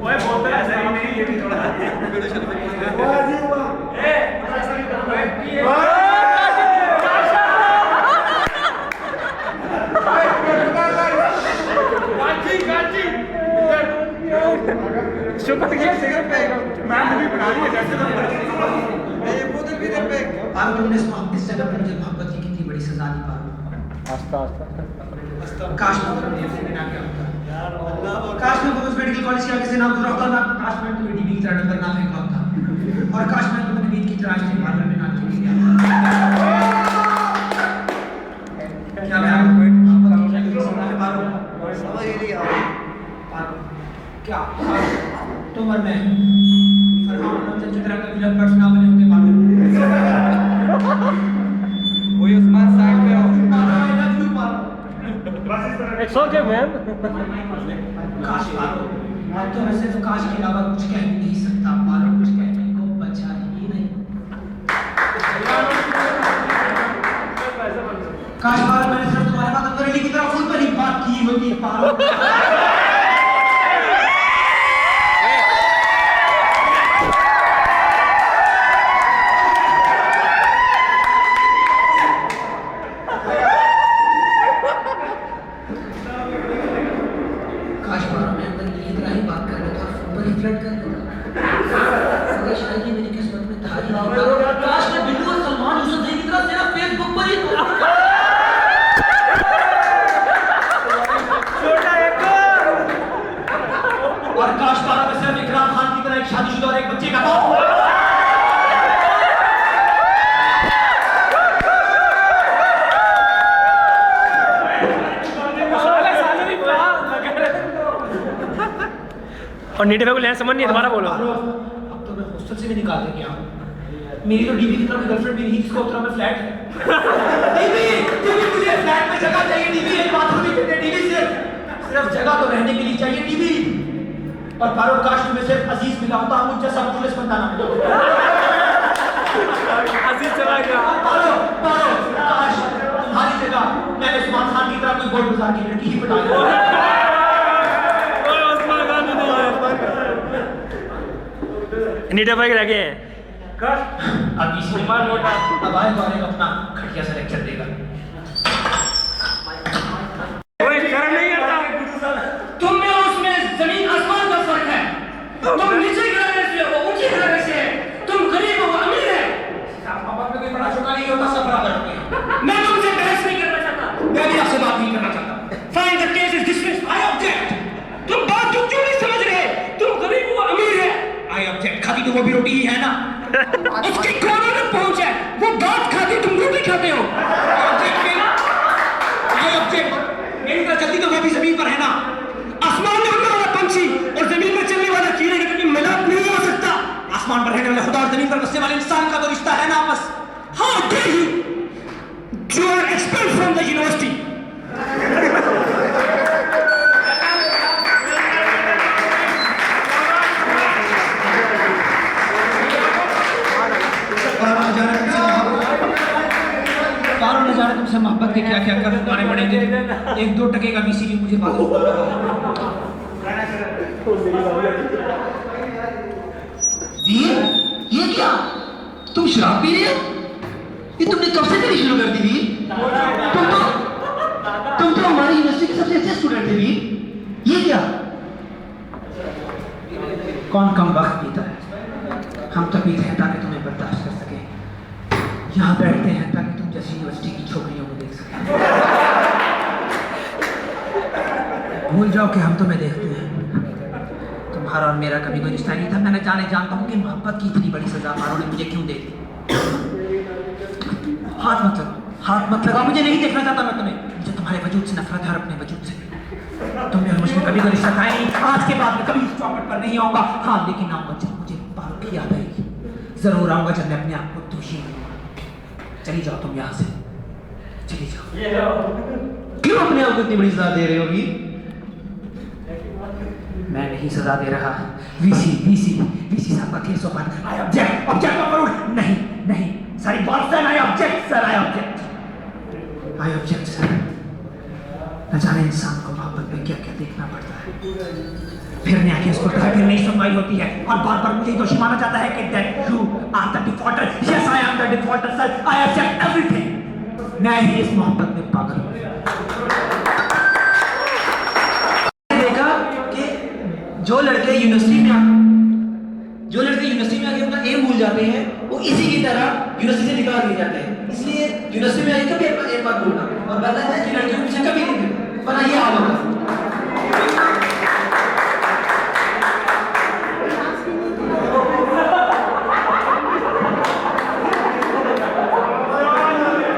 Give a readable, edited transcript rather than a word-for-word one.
ओए बोलता ऐसा ही नहीं, ये भी थोड़ा शुक्र किया सिगरेट पे मैम भी बना रही है जैसे ये बोतल भी दे पे आप तुमने इस जगह पर मुझे मोहब्बत की कितनी बड़ी सजा दी पारो। आस्ता आस्ता काश मैं तुम्हें अपने ना क्या होता, काश मैं वुमेन्स मेडिकल कॉलेज के आगे से ना गुजरा होता ना, काश मैं तुम्हें डीबी की तरह नंबर ना फेंका होता, और काश मैं तुम्हें नवीद की तरह राष्ट्रीय पार्लर में ना चली गया। क्या मैं समझ ही नहीं आ रहा क्या तुम और मैं फरमान चंचुतरा का विलन पर्स ना बने होंगे पारो। वही उस्मान साइड पे आओ। I love you Paro. It's okay man. काश पारो, तो मैं सिर्फ काश के अलावा कुछ कह नहीं सकता पारो, कुछ कहने को बचा ही नहीं। काश पारो मैंने सिर्फ तुम्हारे बात करेली की तरह खुद पर ही बात की होती पारो। काश पारो मैं अंदर की तरह ही बात कर लेता और फोन पर ही फ्लर्ट कर देता। मगर शायद ये मेरी किस्मत में था ही नहीं। काश मैं बिल्लू और सलमान यूसुफ की तरह सिर्फ फेसबुक पर ही और काश पारो मैं सिर्फ इकराम खान की तरह एक शादीशुदा और एक बच्चे का बाप हूं। और नीटे को लेना समझ नहीं है, दोबारा बोलो। अब तो मैं हॉस्टल से भी निकाल के गया हूं। मेरी तो डीबी की तरह गर्लफ्रेंड भी नहीं, जिसको उतना में फ्लैट है। डीबी मुझे फ्लैट में जगह चाहिए, डीबी एक बाथरूम ही चाहिए, डीबी सिर्फ जगह तो रहने के लिए चाहिए डीबी। और पारो काश तुम्हें सिर्फ अजीज मिला होता, मुझ जैसा मुखलिस बंदा ना मिला। अजीज चला गया। पारो काश तुम्हारी जगह मैंने उस्मान खान की तरह कोई बोर्ड बाजार की लड़की ही पटा ली। नीटे भाई लगे हैं। अब इसी अब आए तो आने अपना खटिया से लेक्चर देगा। कोई शर्म नहीं आता। तुम में और उसमें जमीन आसमान का फर्क है। तुम नीचे घराने से हो, ऊंचे घराने से। तुम गरीब हो, अमीर है। पापा में कोई बड़ा छोटा नहीं होता, सब बराबर होते हैं। मैं तुमसे बहस नहीं करना चाहता, मैं भी आपसे बात नहीं करना चाहता। Find the case is dismissed, I object. तुम बात क्यों नहीं समझ रहे? तुम गरीब हो, अमीर है, आई ऑब्जेक्ट। खाती तो वो भी रोटी ही है ना, उसके कोने में पहुंच है। वो बात खाती, तुम रोटी खाते हो। I object. मेरी तरह जल्दी तो वो भी जमीन पर है ना। आसमान में उड़ने वाला पंछी और जमीन में चलने वाला कीड़े का कभी मिलाप नहीं हो सकता। आसमान पर रहने वाले खुदा और जमीन पर बसने वाले इंसान का तो रिश्ता है ना आपस। How dare you, you are expelled from the university. Paro न जाने तुमसे मोहब्बत के क्या क्या कर माने पड़ेंगे। 1-2 टके का वीसी भी मुझे पागल बना रहा है। ये क्या? तुम शराब पी रहे हो? ये तुमने कब से पीनी शुरू कर दी वीर? तुम तो हमारी यूनिवर्सिटी के सबसे अच्छे स्टूडेंट थे वीर। ये क्या? कौन कम वक्त पीता है? हम तो पीते हैं ताकि तुम्हें बर्दाश्त कर सके। यहाँ बैठते हैं ताकि तुम जैसी यूनिवर्सिटी की छोकरियों को देख सकें। भूल जाओ कि हम तुम्हें देखते हैं। तुम्हारा और मेरा कभी कोई रिश्ता नहीं था। मैं जानता हूँ कि मोहब्बत की इतनी बड़ी सजा पारो ने मुझे क्यों दे दी। हाथ मत लगाओ, मुझे नहीं देखना चाहता मैं तुम्हें। मुझे तुम्हारे वजूद से नफरत है और अपने वजूद से। तुमने और मुझमें कभी कोई रिश्ता था ही नहीं। आज के बाद मैं कभी इस चौकट पर नहीं आऊंगा। हाँ लेकिन आऊंगा जब मुझे पारो की याद आएगी। जरूर आऊंगा जब मैं अपने आप को दोषी करूंगा। चली जाओ तुम यहाँ से, चली जाओ। क्यों अपने आप को इतनी बड़ी सजा दे रहे होगी? मैं नहीं सजा दे रहा। वीसी साहब का केस ओपन। आई ऑब्जेक्ट नहीं सारी बात सर। I object sir. न जाने इंसान को मोहब्बत में क्या क्या देखना पड़ता है। फिर आके उसको फिर नहीं सुनवाई होती है और बार बार मुझे दोषी माना जाता है कि that you are the defaulter. Yes I am the defaulter sir, I accept everything. मैं ही इस मोहब्बत में पागल हूं। देखा कि जो लड़के यूनिवर्सिटी में आके अपना एम भूल जाते हैं वो इसी की तरह यूनिवर्सिटी से निकाल दिए जाते हैं। इसलिए यूनिवर्सिटी में आके कभी एक बार बोलना और बताया है कि लड़कियों के पीछे कभी नहीं, वरना ये हाल होगा।